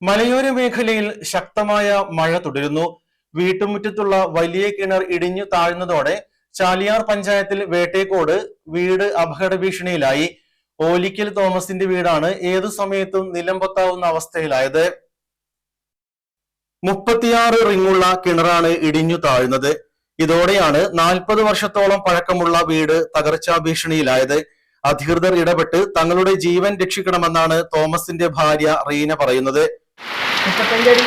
മലയോര മേഖലയിൽ ശക്തമായ മഴ തുടരുന്നു. വീട്ടുമുറ്റത്തുള്ള വലിയ കിണർ ഇടിഞ്ഞു താഴ്ന്നതോടെ ചാലിയാർ പഞ്ചായത്തിൽ വേട്ടേക്കോട് വീട് അപകട ഭീഷണിയിലായി. ഓലിക്കൽ തോമസിന്റെ വീടാണ് ഏതു സമയത്തും നിലംപൊത്താവുന്ന അവസ്ഥയിലായത്. 36 റിങ്ങുള്ള കിണറാണ് ഇടിഞ്ഞു താഴ്ന്നത്. ഇതോടെയാണ് 40 വർഷത്തോളം പഴക്കമുള്ള വീട് തകർച്ചാ ഭീഷണിയിലായത്. അധികൃതർ ഇടപെട്ട് തങ്ങളുടെ ജീവൻ രക്ഷിക്കണമെന്നാണ് തോമസിന്റെ ഭാര്യ റീന പറയുന്നത്. 35 അടി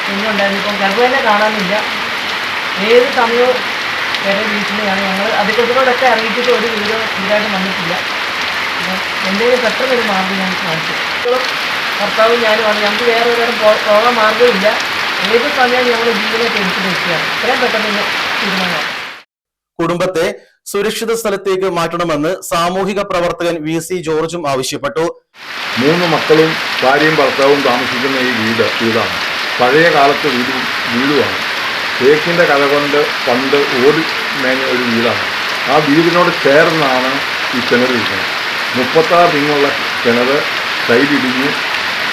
റിങ്ങുണ്ടായിരുന്നു. ഇപ്പം ഗർഭനെ കാണാനില്ല. ഏത് സമയവും വേറെ ഭീഷണിയാണ്. ഞങ്ങൾ അധികൃതരോടൊക്കെ അറിയിച്ചിട്ട് ഒരു വീടായിട്ട് വന്നിട്ടില്ല. എന്തെങ്കിലും പെട്ടെന്നൊരു മാർഗ്ഗം ഞങ്ങൾക്ക് കാണിച്ചു. ഭർത്താവും ഞാനുമാണ്. ഞങ്ങൾക്ക് വേറെ ഒരിടം പോകാൻ മാർഗ്ഗമില്ല. ഏത് സമയം ഞങ്ങൾ ജീവനെ തിരിച്ചു വെക്കുകയാണ്. ഇത്രയും പെട്ടെന്ന് തീരുമാനമാണ്. കുടുംബത്തെ സുരക്ഷിത സ്ഥലത്തേക്ക് മാറ്റണമെന്ന് സാമൂഹിക പ്രവർത്തകൻ VC ജോർജും ആവശ്യപ്പെട്ടു. 3 മക്കളും ഭാര്യയും ഭർത്താവും താമസിക്കുന്ന ഈ വീടാണ്. പഴയ കാലത്ത് വീടുമാണ്. തേക്കിൻ്റെ കഥ കൊണ്ട് പണ്ട് ഓടി മേഞ്ഞ ഒരു വീടാണ്. ആ വീടിനോട് ചേർന്നാണ് ഈ കിണറിരിക്കുന്നത്. 36 റിങ്ങുള്ള കിണർ സൈഡിടിഞ്ഞ്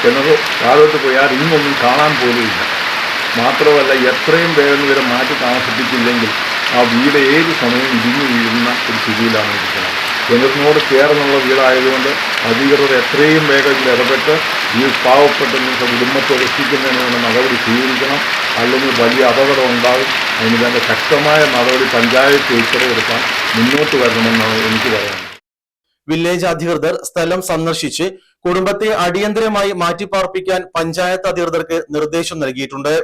കിണർ താഴോട്ട് പോയി ആ റിങ്ങൊന്നും കാണാൻ പോലുമില്ല. മാത്രമല്ല, എത്രയും വേഗം ഇവരെ മാറ്റി താമസിപ്പിച്ചില്ലെങ്കിൽ ആ വീട് ഏത് സമയവും ഇടിഞ്ഞു വീഴുന്ന ഒരു സ്ഥിതിയിലാണ് ഇരിക്കുന്നത്. കിണറിനോട് ചേർന്നുള്ള വീടായതുകൊണ്ട് അധികൃതർ എത്രയും വേഗം ഇതിൽ ഇടപെട്ട് ഈ പാവപ്പെട്ട കുടുംബത്തെ രക്ഷിക്കുന്നതിന് വേണ്ട നടപടി സ്വീകരിക്കണം. അല്ലെങ്കിൽ വലിയ അപകടം ഉണ്ടാകും. അതിന് വേണ്ട ശക്തമായ നടപടി പഞ്ചായത്ത് ഉൾപ്പെടെയെടുക്കാൻ മുന്നോട്ട് വരണമെന്നാണ് എനിക്ക് പറയാനുള്ളത്. വില്ലേജ് അധികൃതർ സ്ഥലം സന്ദർശിച്ച് കുടുംബത്തെ അടിയന്തരമായി മാറ്റിപ്പാർപ്പിക്കാൻ പഞ്ചായത്ത് അധികൃതർക്ക് നിർദ്ദേശം നൽകിയിട്ടുണ്ട്.